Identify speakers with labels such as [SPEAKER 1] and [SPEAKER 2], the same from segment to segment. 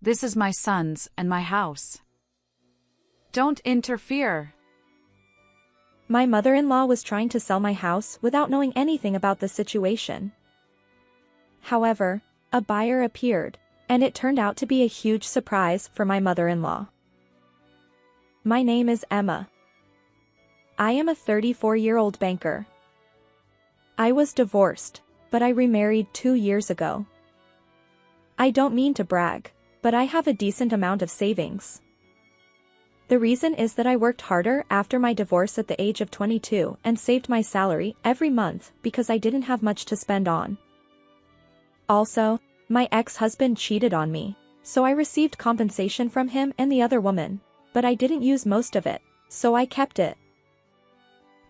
[SPEAKER 1] This is my son's and my house. Don't interfere.
[SPEAKER 2] My mother-in-law was trying to sell my house without knowing anything about the situation. However, a buyer appeared, and it turned out to be a huge surprise for my mother-in-law. My name is Emma. I am a 34-year-old banker. I was divorced, but I remarried 2 years ago. I don't mean to brag, but I have a decent amount of savings. The reason is that I worked harder after my divorce at the age of 22 and saved my salary every month because I didn't have much to spend on. Also, my ex-husband cheated on me, so I received compensation from him and the other woman, but I didn't use most of it, so I kept it.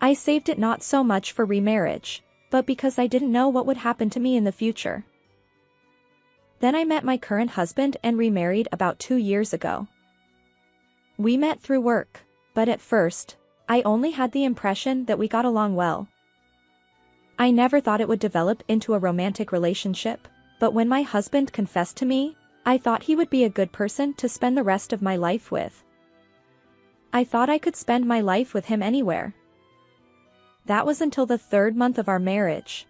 [SPEAKER 2] I saved it not so much for remarriage, but because I didn't know what would happen to me in the future. Then I met my current husband and remarried about 2 years ago. We met through work, but at first, I only had the impression that we got along well. I never thought it would develop into a romantic relationship, but when my husband confessed to me, I thought he would be a good person to spend the rest of my life with. I thought I could spend my life with him anywhere. That was until the 3rd month of our marriage.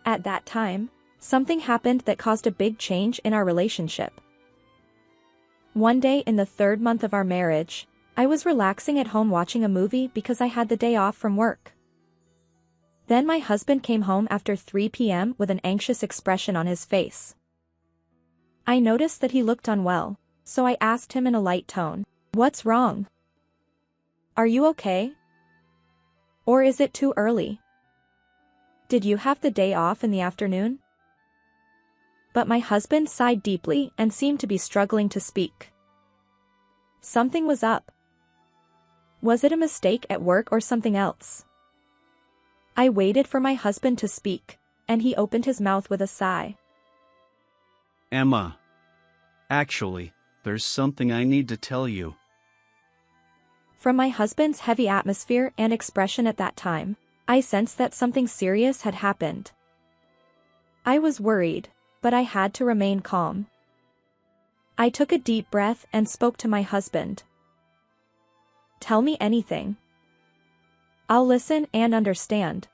[SPEAKER 2] At that time, something happened that caused a big change in our relationship. One day in the 3rd month of our marriage, I was relaxing at home watching a movie because I had the day off from work. Then my husband came home after 3 p.m. with an anxious expression on his face. I noticed that he looked unwell, so I asked him in a light tone, "What's wrong? Are you okay? Or is it too early? Did you have the day off in the afternoon?" But my husband sighed deeply and seemed to be struggling to speak. Something was up. Was it a mistake at work or something else? I waited for my husband to speak, and he opened his mouth with a sigh.
[SPEAKER 3] Emma. Actually, there's something I need to tell you.
[SPEAKER 2] From my husband's heavy atmosphere and expression at that time, I sensed that something serious had happened. I was worried, but I had to remain calm. I took a deep breath and spoke to my husband. "Tell me anything. I'll listen and understand."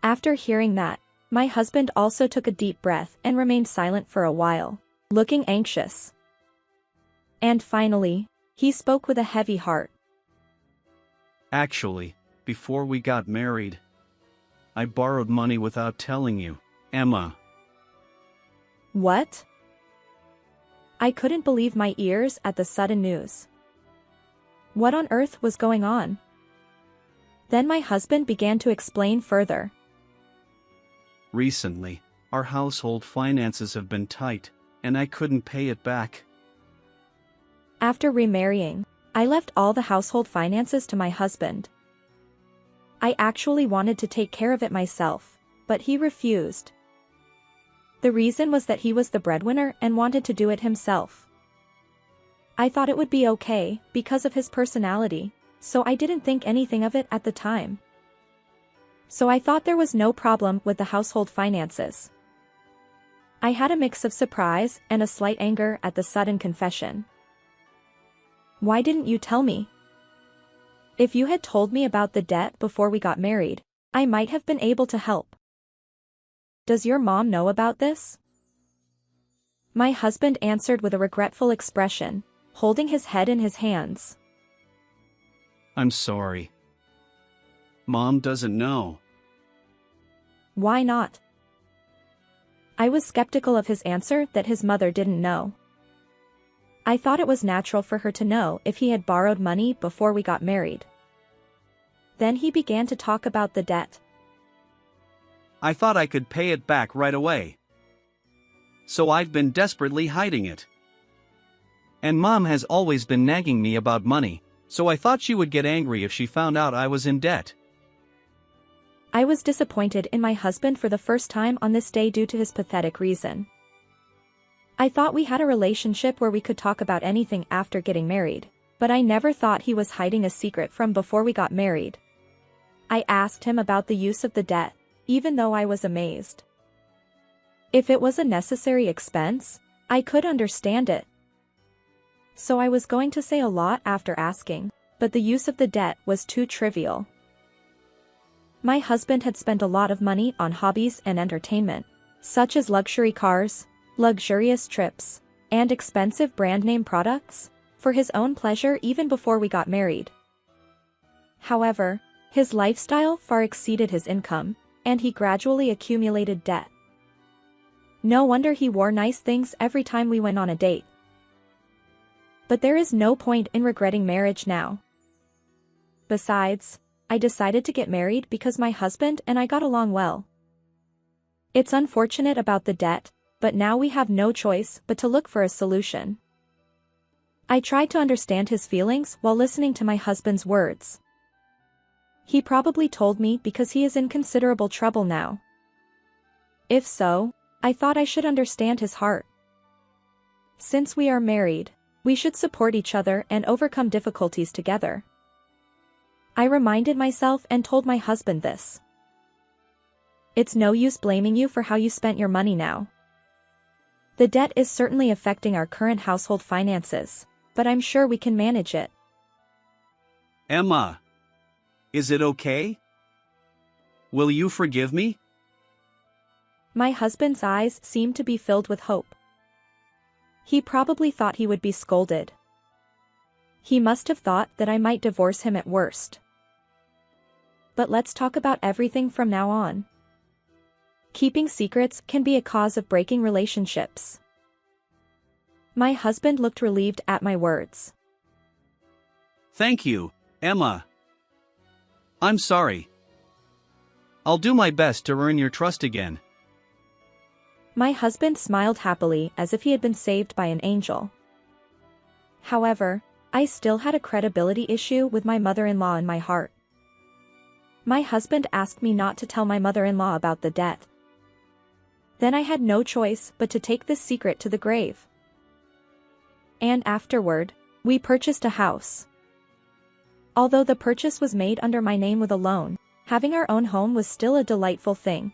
[SPEAKER 2] After hearing that, my husband also took a deep breath and remained silent for a while, looking anxious. And finally, he spoke with a heavy heart.
[SPEAKER 3] Actually, before we got married, I borrowed money without telling you, Emma.
[SPEAKER 2] What? I couldn't believe my ears at the sudden news. What on earth was going on? Then my husband began to explain further.
[SPEAKER 3] Recently, our household finances have been tight, and I couldn't pay it back.
[SPEAKER 2] After remarrying, I left all the household finances to my husband. I actually wanted to take care of it myself, but he refused. The reason was that he was the breadwinner and wanted to do it himself. I thought it would be okay because of his personality, so I didn't think anything of it at the time. So I thought there was no problem with the household finances. I had a mix of surprise and a slight anger at the sudden confession. Why didn't you tell me? If you had told me about the debt before we got married, I might have been able to help. Does your mom know about this? My husband answered with a regretful expression, holding his head in his hands.
[SPEAKER 3] I'm sorry. Mom doesn't know.
[SPEAKER 2] Why not? I was skeptical of his answer that his mother didn't know. I thought it was natural for her to know if he had borrowed money before we got married. Then he began to talk about the debt.
[SPEAKER 3] I thought I could pay it back right away. So I've been desperately hiding it. And Mom has always been nagging me about money, so I thought she would get angry if she found out I was in debt.
[SPEAKER 2] I was disappointed in my husband for the first time on this day due to his pathetic reason. I thought we had a relationship where we could talk about anything after getting married, but I never thought he was hiding a secret from before we got married. I asked him about the use of the debt, even though I was amazed. If it was a necessary expense, I could understand it. So I was going to say a lot after asking, but the use of the debt was too trivial. My husband had spent a lot of money on hobbies and entertainment, such as luxury cars, luxurious trips, and expensive brand name products, for his own pleasure even before we got married. However, his lifestyle far exceeded his income, and he gradually accumulated debt. No wonder he wore nice things every time we went on a date. But there is no point in regretting marriage now. Besides, I decided to get married because my husband and I got along well. It's unfortunate about the debt, but now we have no choice but to look for a solution. I tried to understand his feelings while listening to my husband's words. He probably told me because he is in considerable trouble now. If so, I thought I should understand his heart. Since we are married, we should support each other and overcome difficulties together. I reminded myself and told my husband this. It's no use blaming you for how you spent your money now. The debt is certainly affecting our current household finances, but I'm sure we can manage it.
[SPEAKER 3] Emma, is it okay? Will you forgive me?
[SPEAKER 2] My husband's eyes seemed to be filled with hope. He probably thought he would be scolded. He must have thought that I might divorce him at worst. But let's talk about everything from now on. Keeping secrets can be a cause of breaking relationships. My husband looked relieved at my words.
[SPEAKER 3] Thank you, Emma. I'm sorry. I'll do my best to earn your trust again.
[SPEAKER 2] My husband smiled happily as if he had been saved by an angel. However, I still had a credibility issue with my mother-in-law in my heart. My husband asked me not to tell my mother-in-law about the debt. Then I had no choice but to take this secret to the grave. And afterward, we purchased a house. Although the purchase was made under my name with a loan, having our own home was still a delightful thing.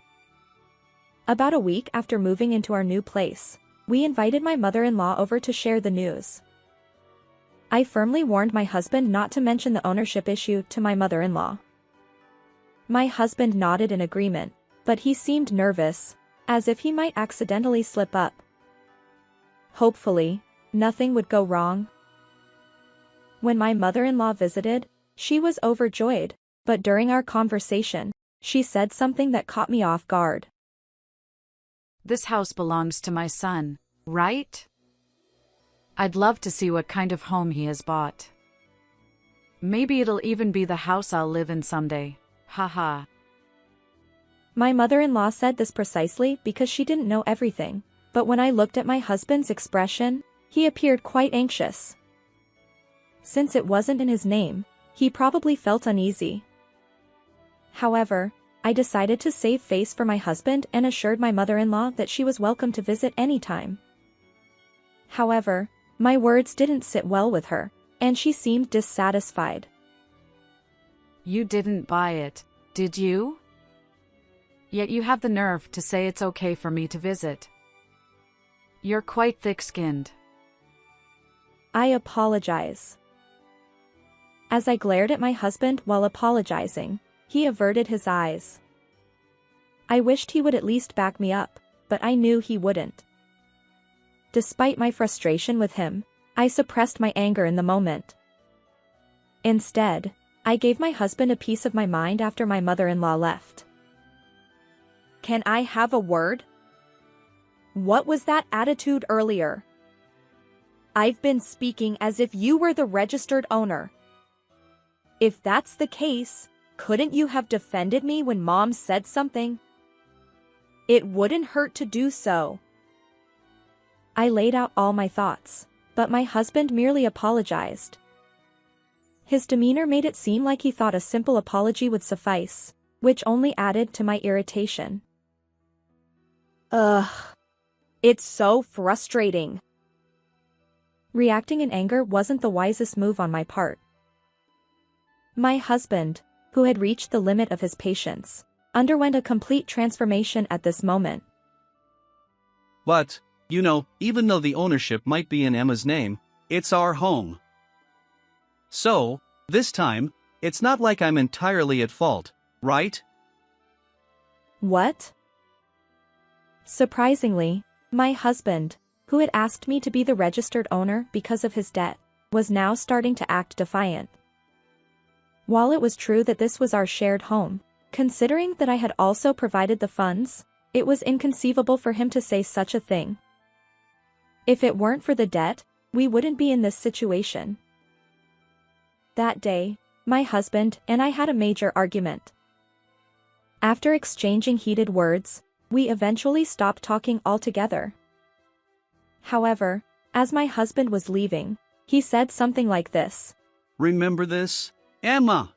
[SPEAKER 2] About a week after moving into our new place, we invited my mother-in-law over to share the news. I firmly warned my husband not to mention the ownership issue to my mother-in-law. My husband nodded in agreement, but he seemed nervous, as if he might accidentally slip up. Hopefully, nothing would go wrong. When my mother-in-law visited, she was overjoyed, but during our conversation, she said something that caught me off guard.
[SPEAKER 1] This house belongs to my son, right? I'd love to see what kind of home he has bought. Maybe it'll even be the house I'll live in someday. Haha.
[SPEAKER 2] My mother-in-law said this precisely because she didn't know everything, but when I looked at my husband's expression, he appeared quite anxious. Since it wasn't in his name, he probably felt uneasy. However, I decided to save face for my husband and assured my mother-in-law that she was welcome to visit anytime. However, my words didn't sit well with her, and she seemed dissatisfied.
[SPEAKER 1] You didn't buy it, did you? Yet you have the nerve to say it's okay for me to visit. You're quite thick-skinned.
[SPEAKER 2] I apologize. As I glared at my husband while apologizing, he averted his eyes. I wished he would at least back me up, but I knew he wouldn't. Despite my frustration with him, I suppressed my anger in the moment. Instead, I gave my husband a piece of my mind after my mother-in-law left. Can I have a word? What was that attitude earlier? I've been speaking as if you were the registered owner. If that's the case, couldn't you have defended me when Mom said something? It wouldn't hurt to do so. I laid out all my thoughts, but my husband merely apologized. His demeanor made it seem like he thought a simple apology would suffice, which only added to my irritation. Ugh. It's so frustrating. Reacting in anger wasn't the wisest move on my part. My husband, who had reached the limit of his patience, underwent a complete transformation at this moment.
[SPEAKER 3] But, You know, even though the ownership might be in Emma's name, it's our home. So, this time, it's not like I'm entirely at fault, right?
[SPEAKER 2] What? Surprisingly, my husband, who had asked me to be the registered owner because of his debt, was now starting to act defiant. While it was true that this was our shared home, considering that I had also provided the funds, it was inconceivable for him to say such a thing. If it weren't for the debt, we wouldn't be in this situation. That day, my husband and I had a major argument. After exchanging heated words, we eventually stopped talking altogether. However, as my husband was leaving, he said something like this.
[SPEAKER 3] Remember this, Emma?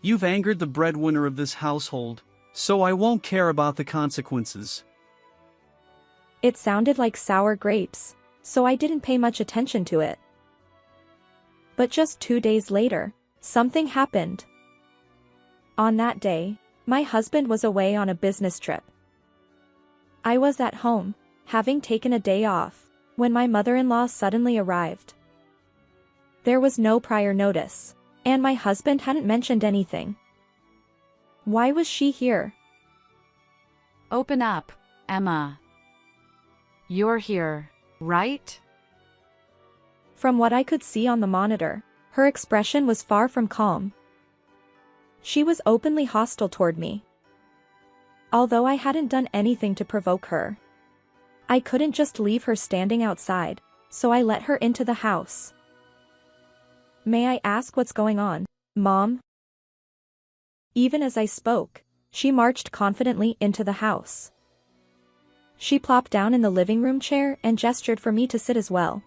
[SPEAKER 3] You've angered the breadwinner of this household, so I won't care about the consequences.
[SPEAKER 2] It sounded like sour grapes, so I didn't pay much attention to it. But just 2 days later, something happened. On that day, my husband was away on a business trip. I was at home, having taken a day off, when my mother-in-law suddenly arrived. There was no prior notice, and my husband hadn't mentioned anything. Why was she here?
[SPEAKER 1] Open up, Emma. You're here, right?
[SPEAKER 2] From what I could see on the monitor, her expression was far from calm. She was openly hostile toward me. Although I hadn't done anything to provoke her, I couldn't just leave her standing outside, so I let her into the house. May I ask what's going on, Mom? Even as I spoke, she marched confidently into the house. She plopped down in the living room chair and gestured for me to sit as well.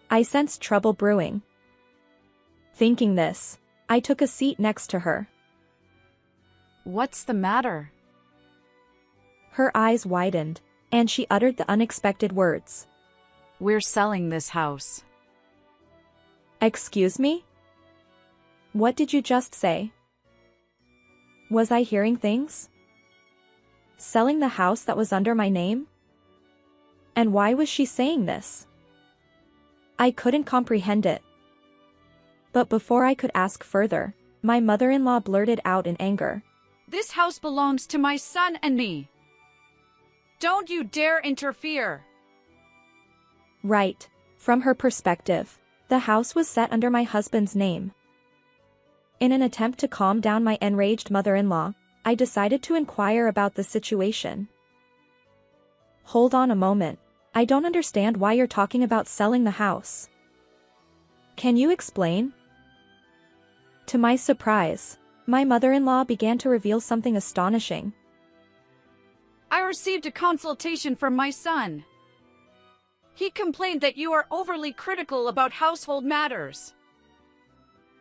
[SPEAKER 2] I sensed trouble brewing. Thinking this, I took a seat next to her.
[SPEAKER 1] What's the matter?
[SPEAKER 2] Her eyes widened, and she uttered the unexpected words.
[SPEAKER 1] We're selling this house.
[SPEAKER 2] Excuse me? What did you just say? Was I hearing things? Selling the house that was under my name? And why was she saying this? I couldn't comprehend it. But before I could ask further, my mother-in-law blurted out in anger.
[SPEAKER 1] This house belongs to my son and me. Don't you dare interfere.
[SPEAKER 2] Right, from her perspective, the house was set under my husband's name. In an attempt to calm down my enraged mother-in-law, I decided to inquire about the situation. Hold on a moment, I don't understand why you're talking about selling the house. Can you explain? To my surprise, my mother-in-law began to reveal something astonishing.
[SPEAKER 1] I received a consultation from my son. He complained that you are overly critical about household matters.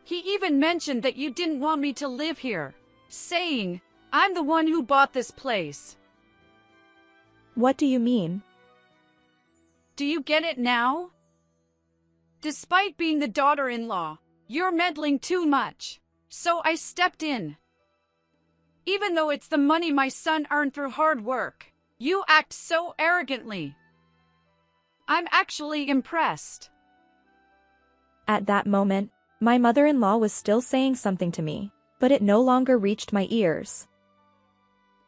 [SPEAKER 1] He even mentioned that you didn't want me to live here, saying, I'm the one who bought this place.
[SPEAKER 2] What do you mean?
[SPEAKER 1] Do you get it now? Despite being the daughter-in-law, you're meddling too much, so I stepped in. Even though it's the money my son earned through hard work, you act so arrogantly. I'm actually impressed.
[SPEAKER 2] At that moment, my mother-in-law was still saying something to me, but it no longer reached my ears.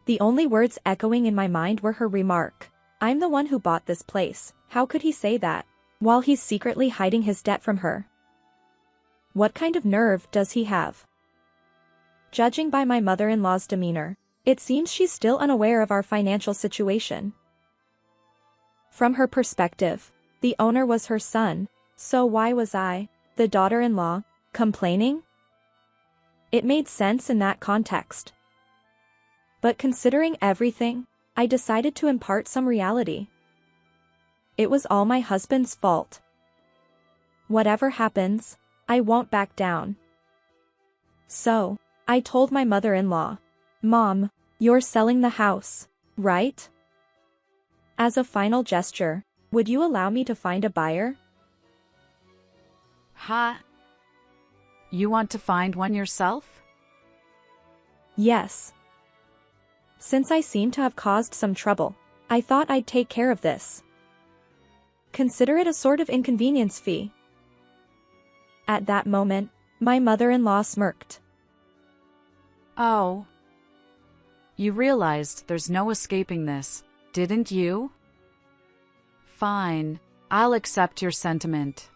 [SPEAKER 2] The only words echoing in my mind were her remark, I'm the one who bought this place, how could he say that, while he's secretly hiding his debt from her? What kind of nerve does he have? Judging by my mother-in-law's demeanor, it seems she's still unaware of our financial situation. From her perspective, the owner was her son, so why was I, the daughter-in-law, complaining? It made sense in that context. But considering everything, I decided to impart some reality. It was all my husband's fault. Whatever happens, I won't back down. So, I told my mother-in-law, Mom, you're selling the house, right? As a final gesture, would you allow me to find a buyer?
[SPEAKER 1] Huh? You want to find one yourself?
[SPEAKER 2] Yes. Since I seem to have caused some trouble, I thought I'd take care of this. Consider it a sort of inconvenience fee. At that moment, my mother-in-law smirked.
[SPEAKER 1] Oh. You realized there's no escaping this, didn't you? Fine, I'll accept your sentiment.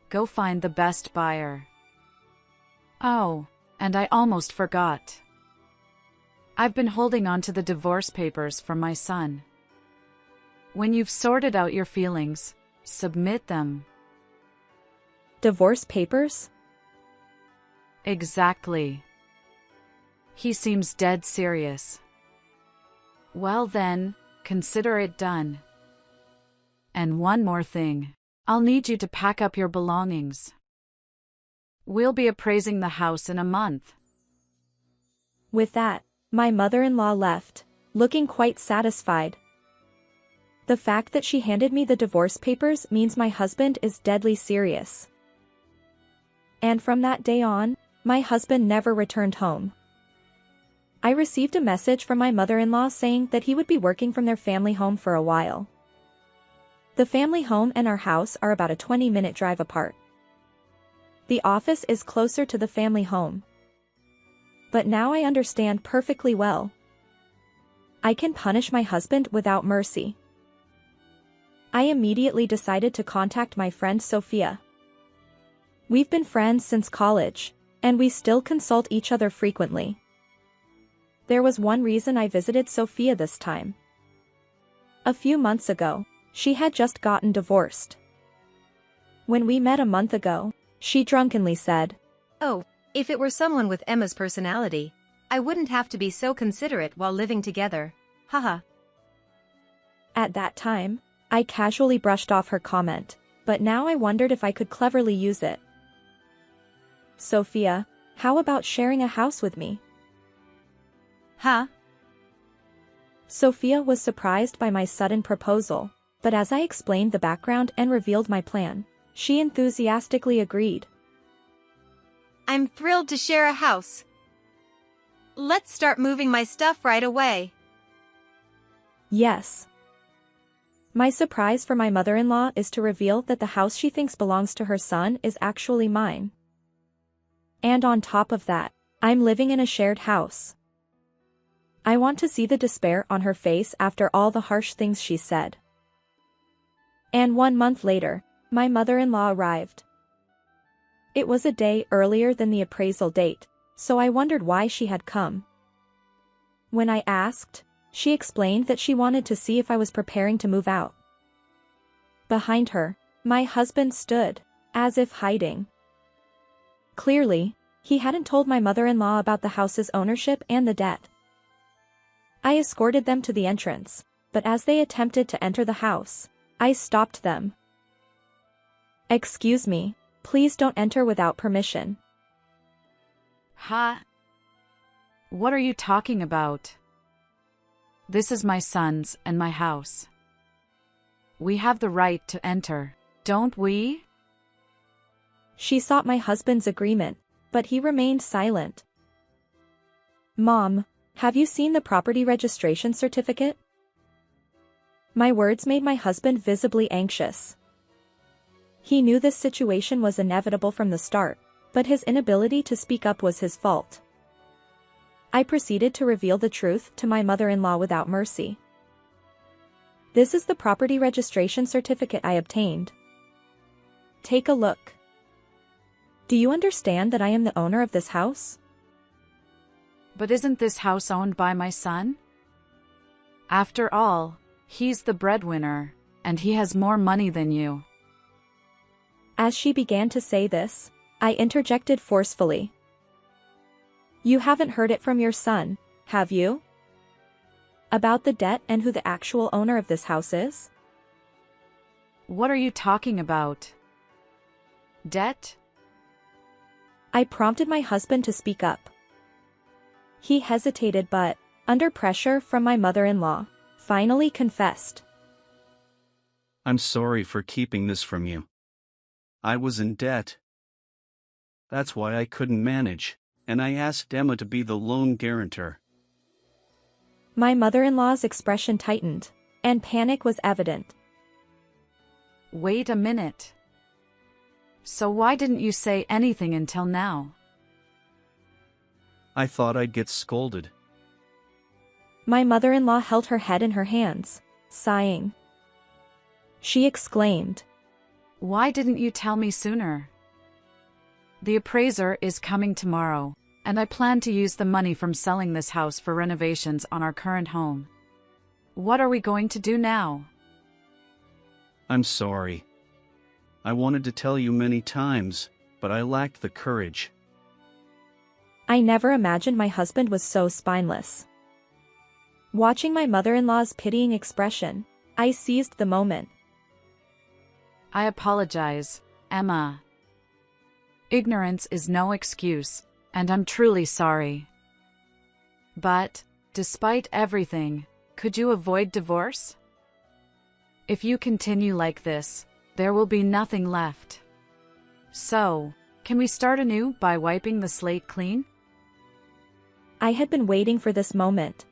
[SPEAKER 1] Go find the best buyer. Oh, and I almost forgot. I've been holding on to the divorce papers for my son. When you've sorted out your feelings, submit them.
[SPEAKER 2] Divorce papers?
[SPEAKER 1] Exactly. He seems dead serious. Well then, consider it done. And one more thing. I'll need you to pack up your belongings. We'll be appraising the house in a month.
[SPEAKER 2] With that, my mother-in-law left, looking quite satisfied. The fact that she handed me the divorce papers means my husband is deadly serious. And from that day on, my husband never returned home. I received a message from my mother-in-law saying that he would be working from their family home for a while. The family home and our house are about a 20-minute drive apart. The office is closer to the family home. But now I understand perfectly well. I can punish my husband without mercy. I immediately decided to contact my friend Sophia. We've been friends since college, and we still consult each other frequently. There was one reason I visited Sophia this time. A few months ago, she had just gotten divorced. When we met a month ago, she drunkenly said,
[SPEAKER 4] "Oh, if it were someone with Emma's personality, I wouldn't have to be so considerate while living together. Haha."
[SPEAKER 2] At that time, I casually brushed off her comment, but now I wondered if I could cleverly use it. "Sophia, how about sharing a house with me?"
[SPEAKER 4] Huh?
[SPEAKER 2] Sophia was surprised by my sudden proposal, but as I explained the background and revealed my plan, she enthusiastically agreed.
[SPEAKER 4] I'm thrilled to share a house. Let's start moving my stuff right away.
[SPEAKER 2] Yes. My surprise for my mother-in-law is to reveal that the house she thinks belongs to her son is actually mine. And on top of that, I'm living in a shared house. I want to see the despair on her face after all the harsh things she said. And 1 month later, my mother-in-law arrived. It was a day earlier than the appraisal date, so I wondered why she had come. When I asked, she explained that she wanted to see if I was preparing to move out. Behind her, my husband stood, as if hiding. Clearly, he hadn't told my mother-in-law about the house's ownership and the debt. I escorted them to the entrance, but as they attempted to enter the house, I stopped them. "Excuse me, please don't enter without permission."
[SPEAKER 1] Huh? What are you talking about? This is my son's and my house. We have the right to enter, don't we?
[SPEAKER 2] She sought my husband's agreement, but he remained silent. "Mom, have you seen the property registration certificate?" My words made my husband visibly anxious. He knew this situation was inevitable from the start, but his inability to speak up was his fault. I proceeded to reveal the truth to my mother-in-law without mercy. "This is the property registration certificate I obtained. Take a look. Do you understand that I am the owner of this house?"
[SPEAKER 1] But isn't this house owned by my son? After all, he's the breadwinner, and he has more money than you.
[SPEAKER 2] As she began to say this, I interjected forcefully. "You haven't heard it from your son, have you? About the debt and who the actual owner of this house is?"
[SPEAKER 1] What are you talking about? Debt?
[SPEAKER 2] I prompted my husband to speak up. He hesitated but, under pressure from my mother-in-law, finally confessed.
[SPEAKER 3] I'm sorry for keeping this from you. I was in debt. That's why I couldn't manage, and I asked Emma to be the loan guarantor.
[SPEAKER 2] My mother-in-law's expression tightened, and panic was evident.
[SPEAKER 1] Wait a minute. So why didn't you say anything until now?
[SPEAKER 3] I thought I'd get scolded.
[SPEAKER 2] My mother-in-law held her head in her hands, sighing. She exclaimed,
[SPEAKER 1] Why didn't you tell me sooner? The appraiser is coming tomorrow, and I plan to use the money from selling this house for renovations on our current home. What are we going to do now?
[SPEAKER 3] I'm sorry. I wanted to tell you many times, but I lacked the courage.
[SPEAKER 2] I never imagined my husband was so spineless. Watching my mother-in-law's pitying expression, I seized the moment.
[SPEAKER 1] I apologize, Emma. Ignorance is no excuse, and I'm truly sorry. But, despite everything, could you avoid divorce? If you continue like this, there will be nothing left. So, can we start anew by wiping the slate clean?
[SPEAKER 2] I had been waiting for this moment.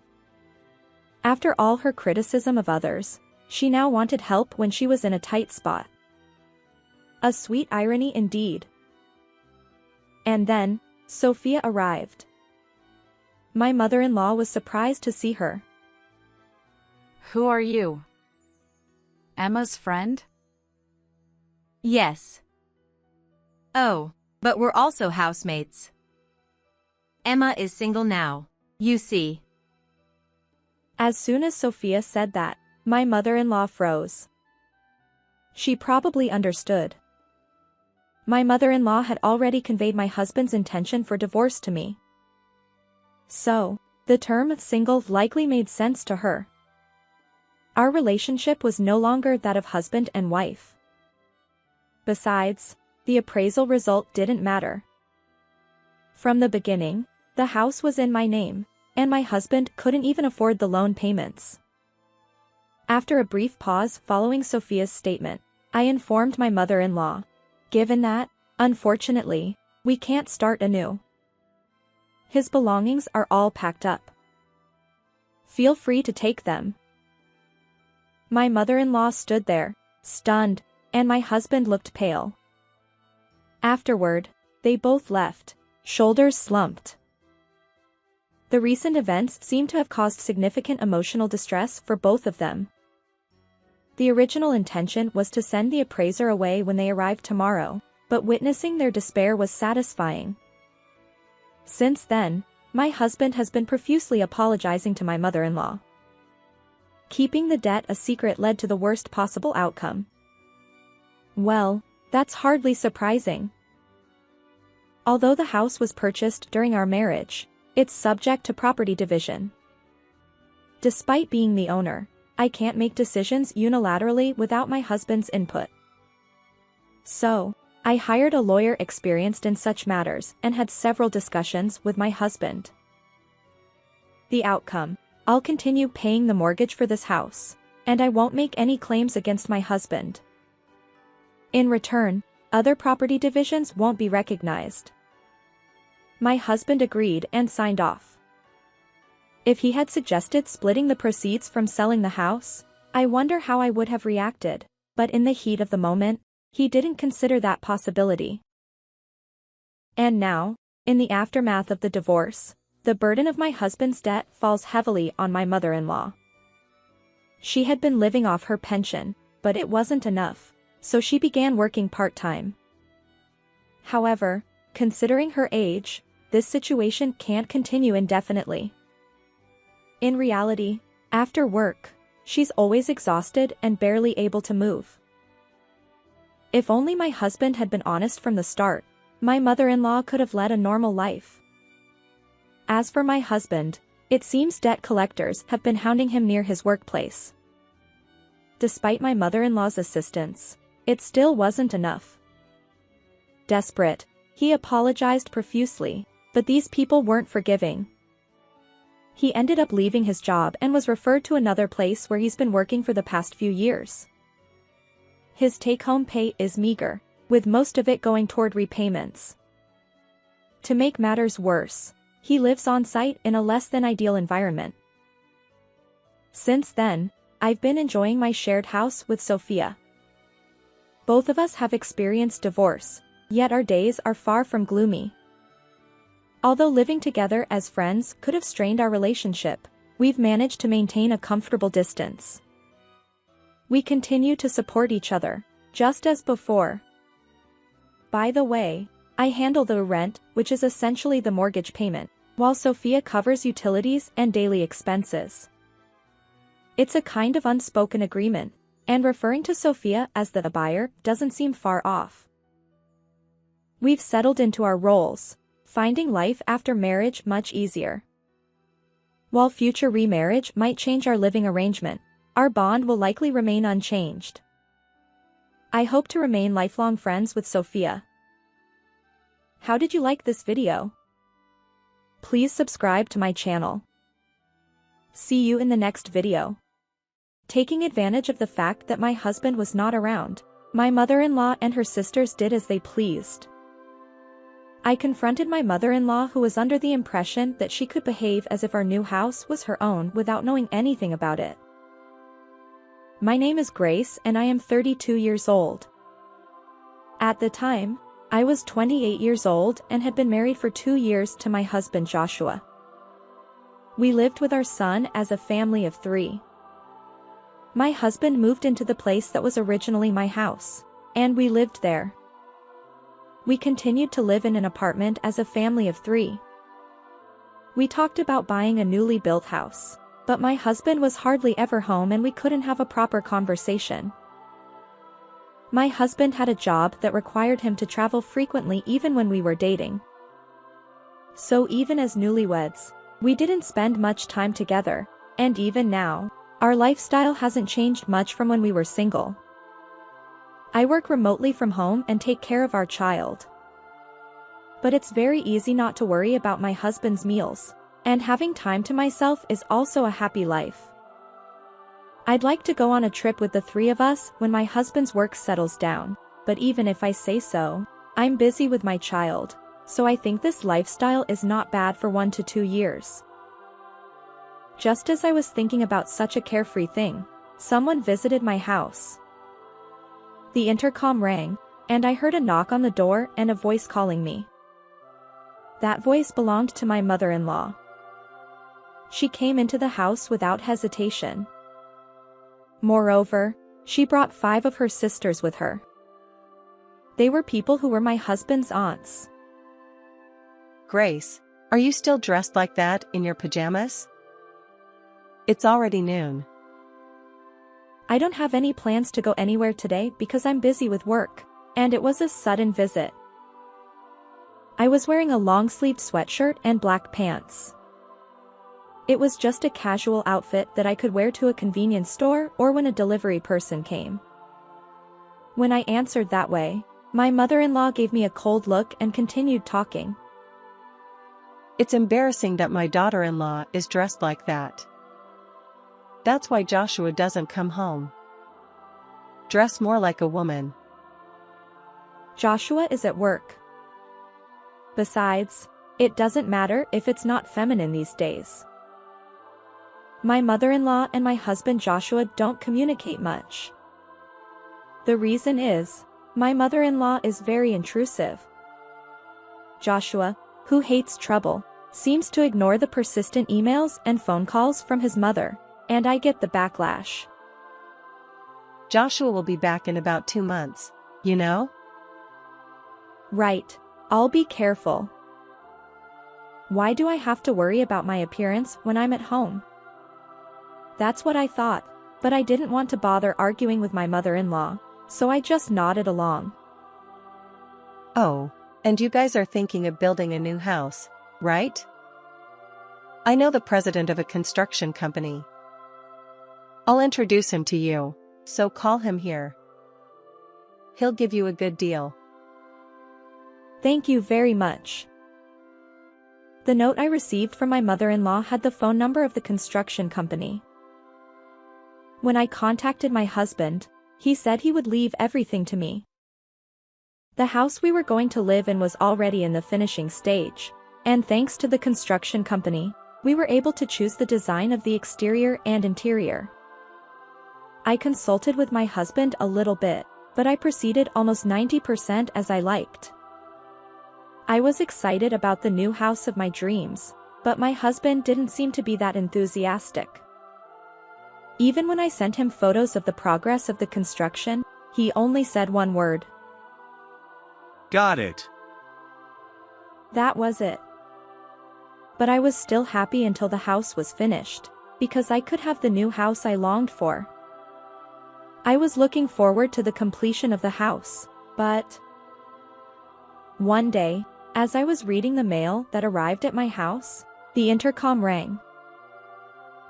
[SPEAKER 2] After all her criticism of others, she now wanted help when she was in a tight spot. A sweet irony indeed. And then, Sophia arrived. My mother-in-law was surprised to see her.
[SPEAKER 1] Who are you? Emma's friend?
[SPEAKER 4] Yes. Oh, but we're also housemates. Emma is single now, you see.
[SPEAKER 2] As soon as Sophia said that, my mother-in-law froze. She probably understood. My mother-in-law had already conveyed my husband's intention for divorce to me. So, the term single likely made sense to her. Our relationship was no longer that of husband and wife. Besides, the appraisal result didn't matter. From the beginning, the house was in my name, and my husband couldn't even afford the loan payments. After a brief pause following Sophia's statement, I informed my mother-in-law. Given that, unfortunately, we can't start anew. His belongings are all packed up. Feel free to take them. My mother-in-law stood there, stunned, and my husband looked pale. Afterward, they both left, shoulders slumped. The recent events seemed to have caused significant emotional distress for both of them. The original intention was to send the appraiser away when they arrived tomorrow, but witnessing their despair was satisfying. Since then, my husband has been profusely apologizing to my mother-in-law. Keeping the debt a secret led to the worst possible outcome. Well, that's hardly surprising. Although the house was purchased during our marriage, it's subject to property division. Despite being the owner, I can't make decisions unilaterally without my husband's input. So, I hired a lawyer experienced in such matters and had several discussions with my husband. The outcome: I'll continue paying the mortgage for this house, and I won't make any claims against my husband. In return, other property divisions won't be recognized. My husband agreed and signed off. If he had suggested splitting the proceeds from selling the house, I wonder how I would have reacted, but in the heat of the moment, he didn't consider that possibility. And now, in the aftermath of the divorce, the burden of my husband's debt falls heavily on my mother-in-law. She had been living off her pension, but it wasn't enough, so she began working part-time. However, considering her age, this situation can't continue indefinitely. In reality, after work, she's always exhausted and barely able to move. If only my husband had been honest from the start, my mother-in-law could have led a normal life. As for my husband, it seems debt collectors have been hounding him near his workplace. Despite my mother-in-law's assistance, it still wasn't enough. Desperate, he apologized profusely, but these people weren't forgiving. He ended up leaving his job and was referred to another place where he's been working for the past few years. His take-home pay is meager, with most of it going toward repayments. To make matters worse, he lives on site in a less than ideal environment. Since then, I've been enjoying my shared house with Sophia. Both of us have experienced divorce, yet our days are far from gloomy. Although living together as friends could have strained our relationship, we've managed to maintain a comfortable distance. We continue to support each other, just as before. By the way, I handle the rent, which is essentially the mortgage payment, while Sophia covers utilities and daily expenses. It's a kind of unspoken agreement, and referring to Sophia as the buyer doesn't seem far off. We've settled into our roles, finding life after marriage much easier. While future remarriage might change our living arrangement, our bond will likely remain unchanged. I hope to remain lifelong friends with Sophia. How did you like this video? Please subscribe to my channel. See you in the next video. Taking advantage of the fact that my husband was not around, my mother-in-law and her sisters did as they pleased. I confronted my mother-in-law, who was under the impression that she could behave as if our new house was her own without knowing anything about it. My name is Grace and I am 32 years old. At the time, I was 28 years old and had been married for 2 years to my husband Joshua. We lived with our son as a family of 3. My husband moved into the place that was originally my house, and we lived there. We continued to live in an apartment as a family of 3. We talked about buying a newly built house, but my husband was hardly ever home and we couldn't have a proper conversation. My husband had a job that required him to travel frequently even when we were dating. So even as newlyweds, we didn't spend much time together, and even now, our lifestyle hasn't changed much from when we were single. I work remotely from home and take care of our child. But it's very easy not to worry about my husband's meals, and having time to myself is also a happy life. I'd like to go on a trip with the 3 of us when my husband's work settles down, but even if I say so, I'm busy with my child, so I think this lifestyle is not bad for 1 to 2 years. Just as I was thinking about such a carefree thing, someone visited my house. The intercom rang, and I heard a knock on the door and a voice calling me. That voice belonged to my mother-in-law. She came into the house without hesitation. Moreover, she brought 5 of her sisters with her. They were people who were my husband's aunts.
[SPEAKER 5] Grace, are you still dressed like that in your pajamas? It's already noon.
[SPEAKER 2] I don't have any plans to go anywhere today because I'm busy with work, and it was a sudden visit. I was wearing a long-sleeved sweatshirt and black pants. It was just a casual outfit that I could wear to a convenience store or when a delivery person came. When I answered that way, my mother-in-law gave me a cold look and continued talking.
[SPEAKER 5] It's embarrassing that my daughter-in-law is dressed like that. That's why Joshua doesn't come home. Dress more like a woman.
[SPEAKER 2] Joshua is at work. Besides, it doesn't matter if it's not feminine these days. My mother-in-law and my husband Joshua don't communicate much. The reason is, my mother-in-law is very intrusive. Joshua, who hates trouble, seems to ignore the persistent emails and phone calls from his mother, and I get the backlash.
[SPEAKER 5] Joshua will be back in about 2 months, you know?
[SPEAKER 2] Right, I'll be careful. Why do I have to worry about my appearance when I'm at home? That's what I thought, but I didn't want to bother arguing with my mother-in-law, so I just nodded along.
[SPEAKER 5] Oh, and you guys are thinking of building a new house, right? I know the president of a construction company. I'll introduce him to you, so call him here. He'll give you a good deal.
[SPEAKER 2] Thank you very much. The note I received from my mother-in-law had the phone number of the construction company. When I contacted my husband, he said he would leave everything to me. The house we were going to live in was already in the finishing stage, and thanks to the construction company, we were able to choose the design of the exterior and interior. I consulted with my husband a little bit, but I proceeded almost 90% as I liked. I was excited about the new house of my dreams, but my husband didn't seem to be that enthusiastic. Even when I sent him photos of the progress of the construction, he only said one word.
[SPEAKER 3] Got it.
[SPEAKER 2] That was it. But I was still happy until the house was finished, because I could have the new house I longed for. I was looking forward to the completion of the house, but one day, as I was reading the mail that arrived at my house, the intercom rang.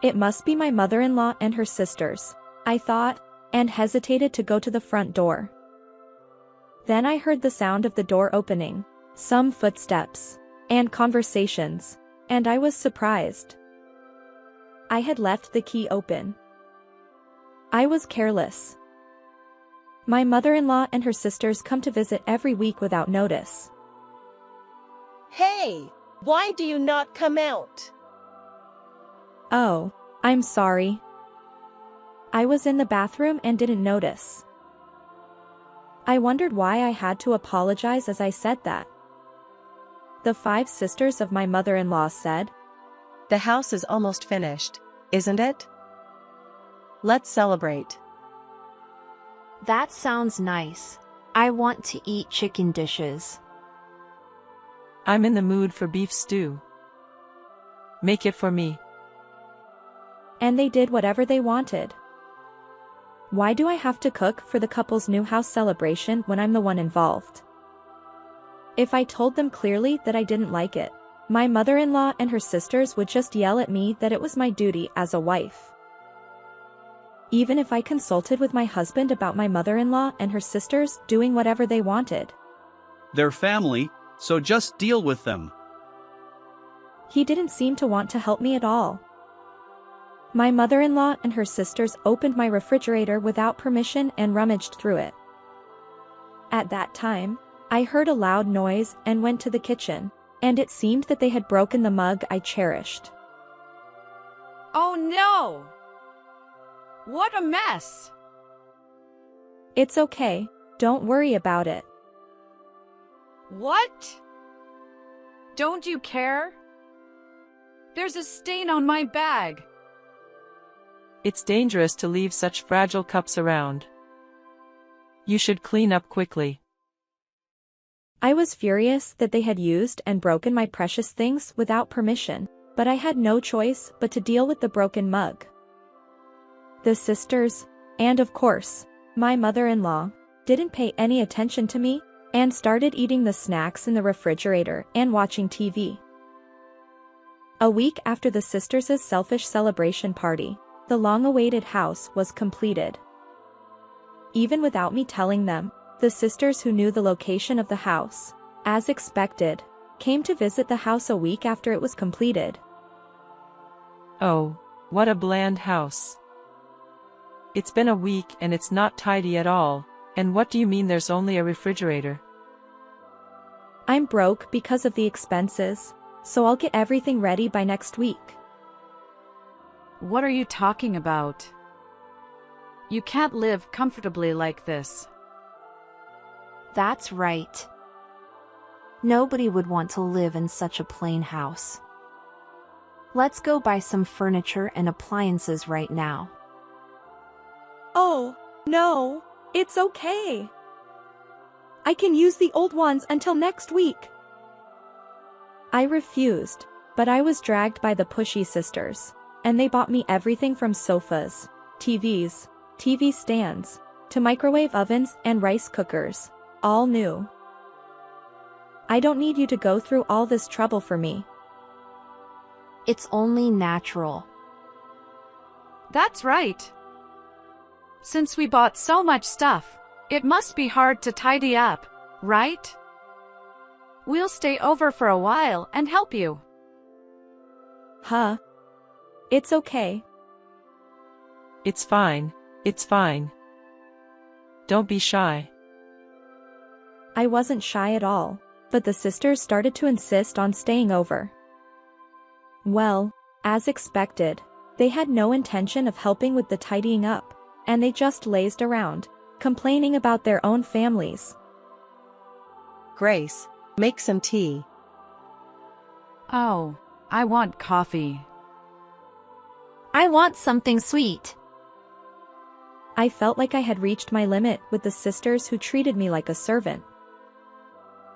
[SPEAKER 2] It must be my mother-in-law and her sisters, I thought, and hesitated to go to the front door. Then I heard the sound of the door opening, some footsteps, and conversations, and I was surprised. I had left the key open. I was careless. My mother-in-law and her sisters come to visit every week without notice.
[SPEAKER 6] Hey, why do you not come out?
[SPEAKER 2] Oh, I'm sorry. I was in the bathroom and didn't notice. I wondered why I had to apologize as I said that. The 5 sisters of my mother-in-law said,
[SPEAKER 5] The house is almost finished, isn't it? Let's celebrate.
[SPEAKER 7] That sounds nice. I want to eat chicken dishes.
[SPEAKER 8] I'm in the mood for beef stew. Make it for me.
[SPEAKER 2] and they did whatever they wanted. Why do I have to cook for the couple's new house celebration when I'm the one involved? If I told them clearly that I didn't like it, my mother-in-law and her sisters would just yell at me that it was my duty as a wife. Even if I consulted with my husband about my mother-in-law and her sisters doing whatever they wanted.
[SPEAKER 3] They're family, so just deal with them.
[SPEAKER 2] He didn't seem to want to help me at all. My mother-in-law and her sisters opened my refrigerator without permission and rummaged through it. At that time, I heard a loud noise and went to the kitchen, and it seemed that they had broken the mug I cherished.
[SPEAKER 1] Oh no! What a mess!
[SPEAKER 2] It's okay, don't worry about it.
[SPEAKER 1] What? Don't you care? There's a stain on my bag.
[SPEAKER 8] It's dangerous to leave such fragile cups around. You should clean up quickly.
[SPEAKER 2] I was furious that they had used and broken my precious things without permission, but I had no choice but to deal with the broken mug. The sisters, and of course, my mother-in-law, didn't pay any attention to me, and started eating the snacks in the refrigerator and watching TV. A week after the sisters' selfish celebration party, the long-awaited house was completed. Even without me telling them, the sisters who knew the location of the house, as expected, came to visit the house a week after it was completed.
[SPEAKER 8] Oh, what a bland house. It's been a week and it's not tidy at all, and what do you mean there's only a refrigerator?
[SPEAKER 2] I'm broke because of the expenses, so I'll get everything ready by next week.
[SPEAKER 1] What are you talking about? You can't live comfortably like this.
[SPEAKER 7] That's right. Nobody would want to live in such a plain house. Let's go buy some furniture and appliances right now.
[SPEAKER 2] Oh, no, it's okay. I can use the old ones until next week. I refused, but I was dragged by the pushy sisters, and they bought me everything from sofas, TVs, TV stands, to microwave ovens and rice cookers, all new. I don't need you to go through all this trouble for me.
[SPEAKER 7] It's only natural.
[SPEAKER 1] That's right. Since we bought so much stuff, it must be hard to tidy up, right? We'll stay over for a while and help you.
[SPEAKER 2] Huh? It's okay.
[SPEAKER 8] It's fine, it's fine. Don't be shy.
[SPEAKER 2] I wasn't shy at all, but the sisters started to insist on staying over. Well, As expected, they had no intention of helping with the tidying up, and they just lazed around, complaining about their own families.
[SPEAKER 5] Grace, make some tea.
[SPEAKER 1] Oh, I want coffee.
[SPEAKER 7] I want something sweet.
[SPEAKER 2] I felt like I had reached my limit with the sisters who treated me like a servant.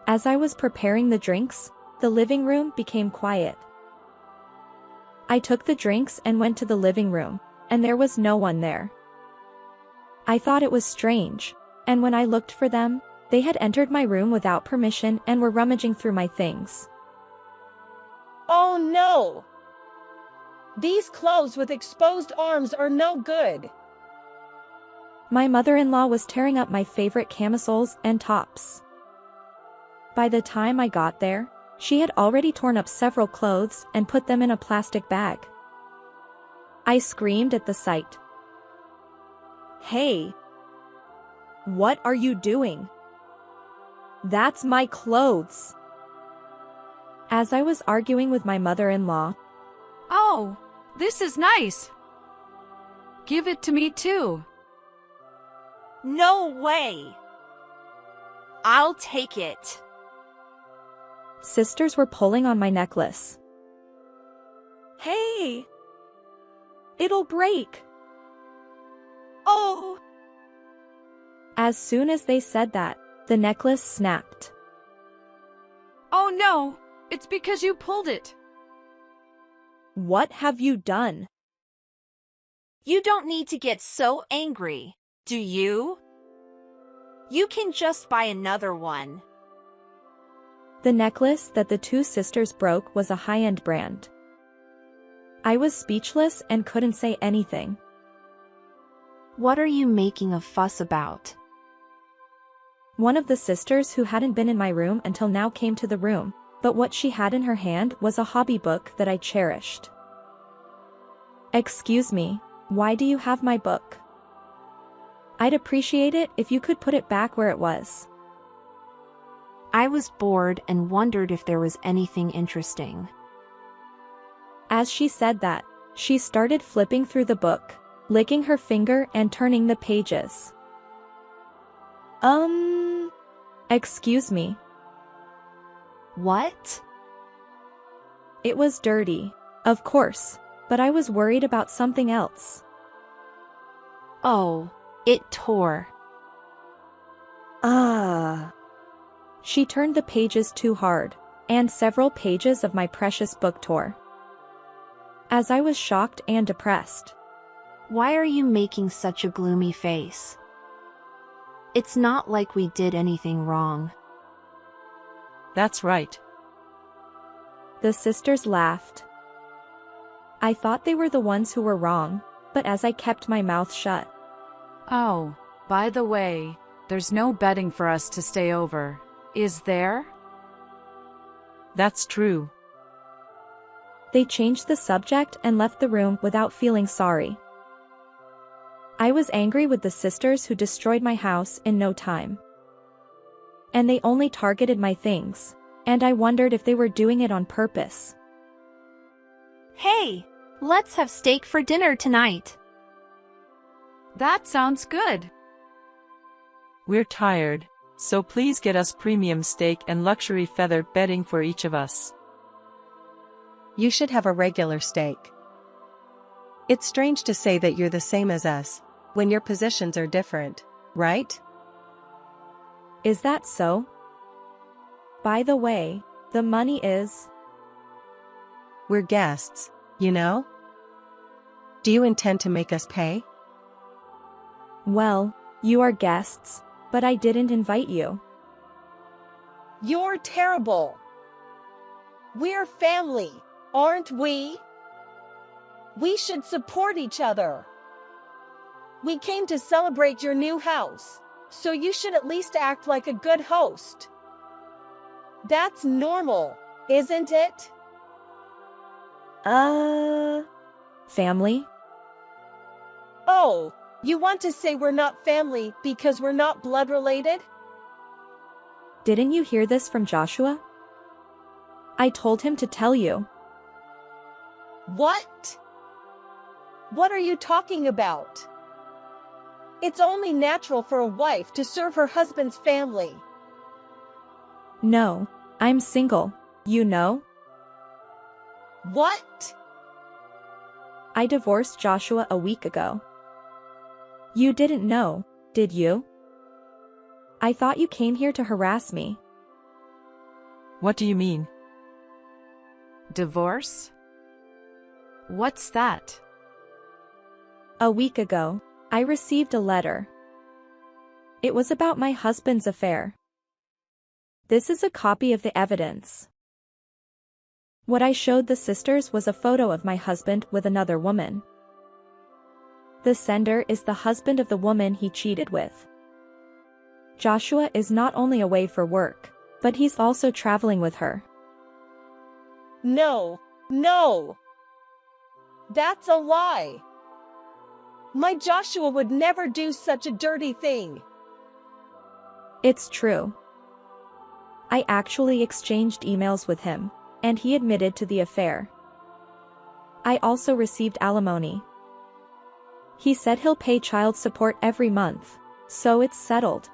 [SPEAKER 2] As I was preparing the drinks, the living room became quiet. I took the drinks and went to the living room, and there was no one there. I thought it was strange, and when I looked for them, they had entered my room without permission and were rummaging through my things.
[SPEAKER 6] Oh no! These clothes with exposed arms are no good.
[SPEAKER 2] My mother-in-law was tearing up my favorite camisoles and tops. By the time I got there, she had already torn up several clothes and put them in a plastic bag. I screamed at the sight. "Hey! What are you doing? That's my clothes!" As I was arguing with my mother-in-law,
[SPEAKER 1] Oh, this is nice. Give it to me too.
[SPEAKER 9] No way! I'll take it.
[SPEAKER 2] sisters were pulling on my necklace. "Hey! It'll break!"
[SPEAKER 9] Oh!
[SPEAKER 2] As soon as they said that, the necklace snapped.
[SPEAKER 1] Oh no, it's because you pulled it.
[SPEAKER 2] "What have you done?"
[SPEAKER 9] You don't need to get so angry, do you? You can just buy another one.
[SPEAKER 2] The necklace that the two sisters broke was a high-end brand. I was speechless and couldn't say anything.
[SPEAKER 7] What are you making a fuss about?
[SPEAKER 2] One of the sisters who hadn't been in my room until now came to the room, but what she had in her hand was a hobby book that I cherished. "Excuse me, why do you have my book? I'd appreciate it if you could put it back where it was."
[SPEAKER 7] I was bored and wondered if there was anything interesting.
[SPEAKER 2] As she said that, she started flipping through the book, licking her finger and turning the pages. Excuse me.
[SPEAKER 7] What?
[SPEAKER 2] It was dirty, of course, but I was worried about something else.
[SPEAKER 7] Oh, it tore.
[SPEAKER 2] She turned the pages too hard, and several pages of my precious book tore. As I was shocked and depressed.
[SPEAKER 7] Why are you making such a gloomy face? It's not like we did anything wrong.
[SPEAKER 8] That's right.
[SPEAKER 2] The sisters laughed. I thought they were the ones who were wrong, but as I kept my mouth shut.
[SPEAKER 1] Oh, by the way, there's no bedding for us to stay over, is there?
[SPEAKER 8] That's true.
[SPEAKER 2] They changed the subject and left the room without feeling sorry. I was angry with the sisters who destroyed my house in no time. And they only targeted my things, and I wondered if they were doing it on purpose.
[SPEAKER 7] Hey, let's have steak for dinner tonight.
[SPEAKER 1] That sounds good.
[SPEAKER 8] We're tired, so please get us premium steak and luxury feather bedding for each of us.
[SPEAKER 5] You should have a regular steak. It's strange to say that you're the same as us, when your positions are different, right?
[SPEAKER 2] Is that so? By the way, the money is...
[SPEAKER 5] We're guests, you know? Do you intend to make us pay?
[SPEAKER 2] Well, you are guests, but I didn't invite you.
[SPEAKER 6] You're terrible. We're family, aren't we? We should support each other. We came to celebrate your new house, so you should at least act like a good host. That's normal, isn't it?
[SPEAKER 2] Family?
[SPEAKER 6] Oh, you want to say we're not family because we're not blood related?
[SPEAKER 2] Didn't you hear this from Joshua? I told him to tell you.
[SPEAKER 6] What? What are you talking about? It's only natural for a wife to serve her husband's family.
[SPEAKER 2] No, I'm single, you know?
[SPEAKER 6] What?
[SPEAKER 2] I divorced Joshua a week ago. You didn't know, did you? I thought you came here to harass me.
[SPEAKER 8] What do you mean?
[SPEAKER 1] Divorce? What's that?
[SPEAKER 2] A week ago, I received a letter. It was about my husband's affair. This is a copy of the evidence. What I showed the sisters was a photo of my husband with another woman. The sender is the husband of the woman he cheated with. Joshua is not only away for work, but he's also traveling with her.
[SPEAKER 6] No, no. That's a lie. My Joshua would never do such a dirty thing.
[SPEAKER 2] It's true. I actually exchanged emails with him, and he admitted to the affair. I also received alimony. He said he'll pay child support every month, so it's settled.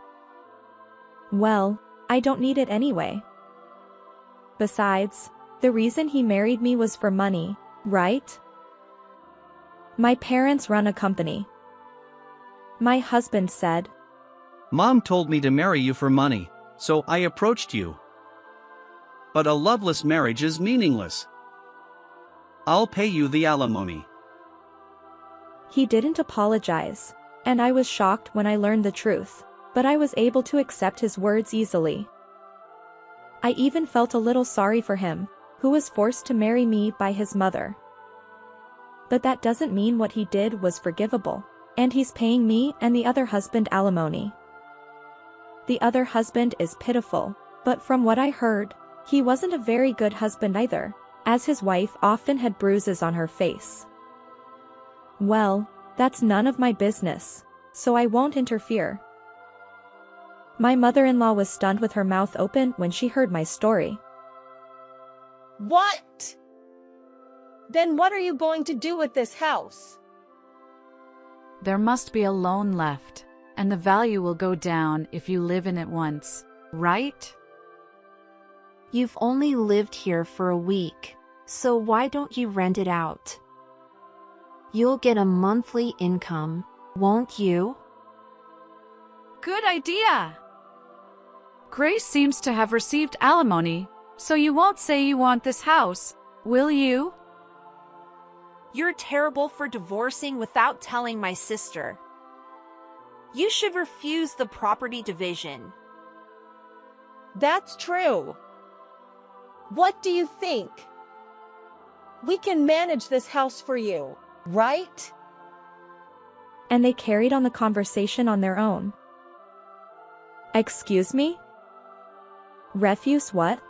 [SPEAKER 2] Well, I don't need it anyway. Besides, the reason he married me was for money, right? My parents run a company. My husband said,
[SPEAKER 3] Mom told me to marry you for money, so I approached you. But a loveless marriage is meaningless. I'll pay you the alimony.
[SPEAKER 2] He didn't apologize, and I was shocked when I learned the truth, but I was able to accept his words easily. I even felt a little sorry for him, who was forced to marry me by his mother. But that doesn't mean what he did was forgivable, and he's paying me and the other husband alimony. The other husband is pitiful, but from what I heard, he wasn't a very good husband either, as his wife often had bruises on her face. Well, that's none of my business, so I won't interfere. My mother-in-law was stunned with her mouth open when she heard my story.
[SPEAKER 6] What? Then what are you going to do with this house?
[SPEAKER 1] There must be a loan left, and the value will go down if you live in it once, right?
[SPEAKER 7] You've only lived here for a week, so why don't you rent it out? You'll get a monthly income, won't you?
[SPEAKER 1] Good idea! Grace seems to have received alimony, so you won't say you want this house, will you?
[SPEAKER 9] You're terrible for divorcing without telling my sister. You should refuse the property division.
[SPEAKER 6] That's true. What do you think? We can manage this house for you, right?
[SPEAKER 2] And they carried on the conversation on their own. Excuse me? Refuse what?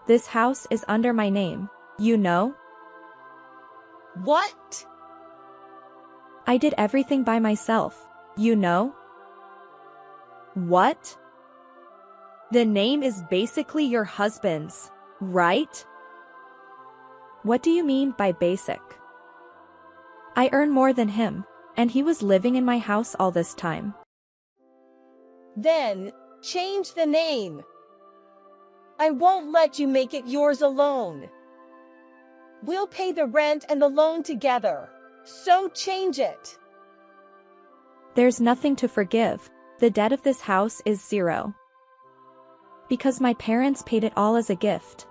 [SPEAKER 2] This house is under my name, you know?
[SPEAKER 6] What?
[SPEAKER 2] I did everything by myself, you know? What? The name is basically your husband's, right? What do you mean by basic? I earn more than him, and he was living in my house all this time.
[SPEAKER 6] Then, change the name. I won't let you make it yours alone. We'll pay the rent and the loan together, so change it.
[SPEAKER 2] There's nothing to forgive. The debt of this house is 0. Because my parents paid it all as a gift.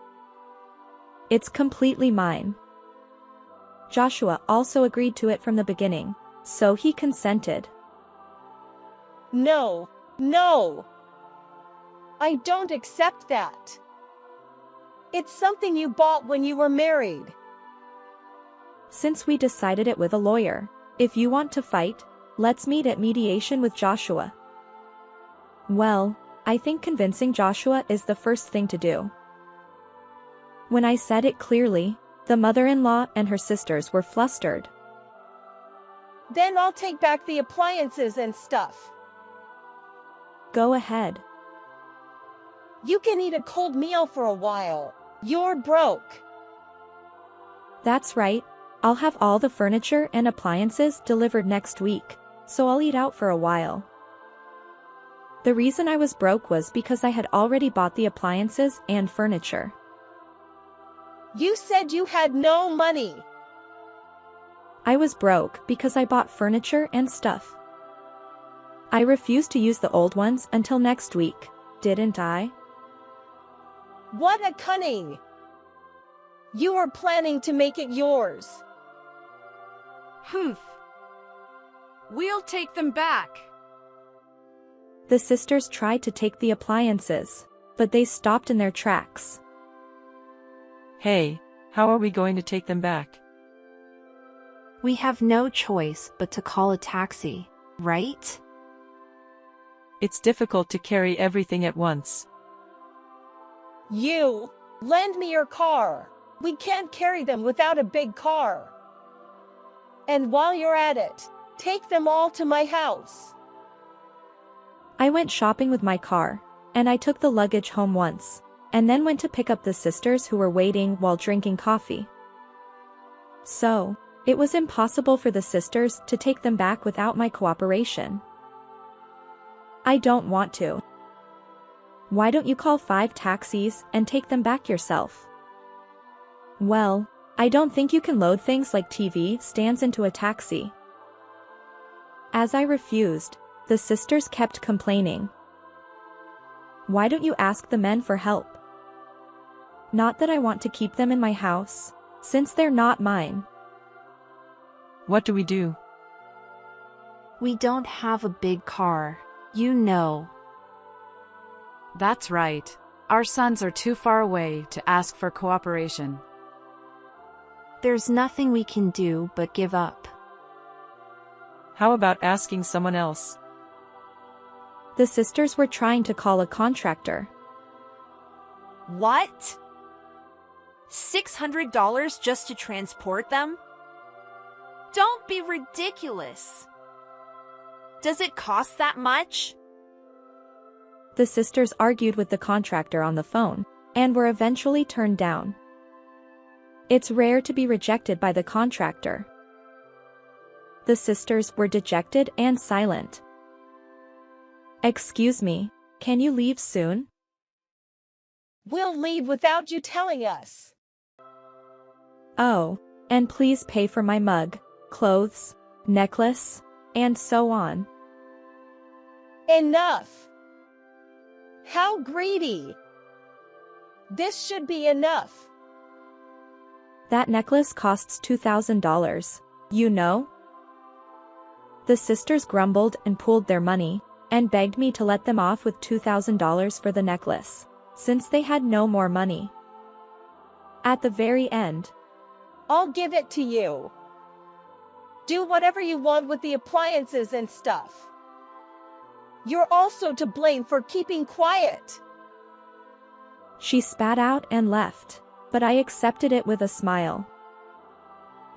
[SPEAKER 2] It's completely mine. Joshua also agreed to it from the beginning, so he consented.
[SPEAKER 6] No, no. I don't accept that. It's something you bought when you were married.
[SPEAKER 2] Since we decided it with a lawyer, if you want to fight, let's meet at mediation with Joshua. Well, I think convincing Joshua is the first thing to do. When I said it clearly, the mother-in-law and her sisters were flustered.
[SPEAKER 6] Then I'll take back the appliances and stuff.
[SPEAKER 2] Go ahead.
[SPEAKER 6] You can eat a cold meal for a while. You're broke.
[SPEAKER 2] That's right, I'll have all the furniture and appliances delivered next week, so I'll eat out for a while. The reason I was broke was because I had already bought the appliances and furniture.
[SPEAKER 6] You said you had no money.
[SPEAKER 2] I was broke because I bought furniture and stuff. I refused to use the old ones until next week, didn't I?
[SPEAKER 6] What a cunning! You were planning to make it yours.
[SPEAKER 1] Humph. We'll take them back.
[SPEAKER 2] The sisters tried to take the appliances, but they stopped in their tracks.
[SPEAKER 8] Hey, how are we going to take them back?
[SPEAKER 7] We have no choice but to call a taxi, right?
[SPEAKER 8] It's difficult to carry everything at once.
[SPEAKER 6] You, lend me your car. We can't carry them without a big car. And while you're at it, take them all to my house.
[SPEAKER 2] I went shopping with my car, and I took the luggage home once, and then went to pick up the sisters who were waiting while drinking coffee. So, it was impossible for the sisters to take them back without my cooperation. I don't want to. Why don't you call 5 taxis and take them back yourself? Well, I don't think you can load things like TV stands into a taxi. As I refused, the sisters kept complaining. Why don't you ask the men for help? Not that I want to keep them in my house, since they're not mine.
[SPEAKER 8] What do we do?
[SPEAKER 7] We don't have a big car, you know.
[SPEAKER 1] That's right. Our sons are too far away to ask for cooperation.
[SPEAKER 7] There's nothing we can do but give up.
[SPEAKER 8] How about asking someone else?
[SPEAKER 2] The sisters were trying to call a contractor.
[SPEAKER 9] What? $600 just to transport them? Don't be ridiculous. Does it cost that much?
[SPEAKER 2] The sisters argued with the contractor on the phone, and were eventually turned down. It's rare to be rejected by the contractor. The sisters were dejected and silent. Excuse me, can you leave soon?
[SPEAKER 6] We'll leave without you telling us.
[SPEAKER 2] Oh, and please pay for my mug, clothes, necklace, and so on.
[SPEAKER 6] Enough! How greedy! This should be enough.
[SPEAKER 2] That necklace costs $2,000, you know? The sisters grumbled and pooled their money, and begged me to let them off with $2,000 for the necklace, since they had no more money. At the very end,
[SPEAKER 6] I'll give it to you. Do whatever you want with the appliances and stuff. You're also to blame for keeping quiet.
[SPEAKER 2] she spat out and left, but I accepted it with a smile.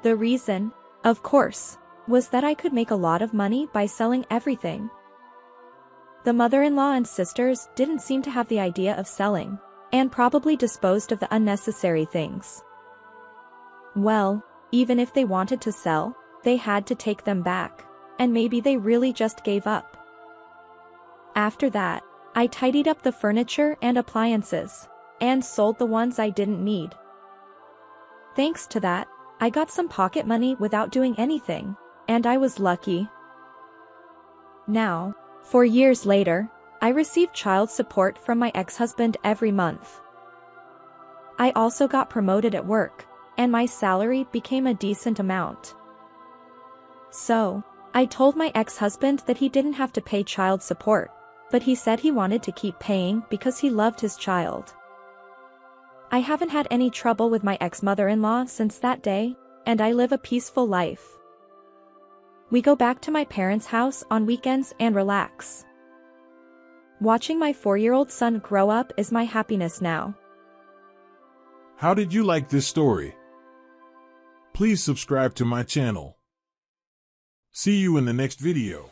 [SPEAKER 2] The reason, of course, was that I could make a lot of money by selling everything. The mother-in-law and sisters didn't seem to have the idea of selling, and probably disposed of the unnecessary things. Well, even if they wanted to sell, they had to take them back, and maybe they really just gave up. After that, I tidied up the furniture and appliances, and sold the ones I didn't need. Thanks to that, I got some pocket money without doing anything, and I was lucky. Now, 4 years later, I receive child support from my ex-husband every month. I also got promoted at work, and my salary became a decent amount. So, I told my ex-husband that he didn't have to pay child support, but he said he wanted to keep paying because he loved his child. I haven't had any trouble with my ex-mother-in-law since that day, and I live a peaceful life. We go back to my parents' house on weekends and relax. Watching my 4-year-old son grow up is my happiness now.
[SPEAKER 10] How did you like this story? Please subscribe to my channel. See you in the next video.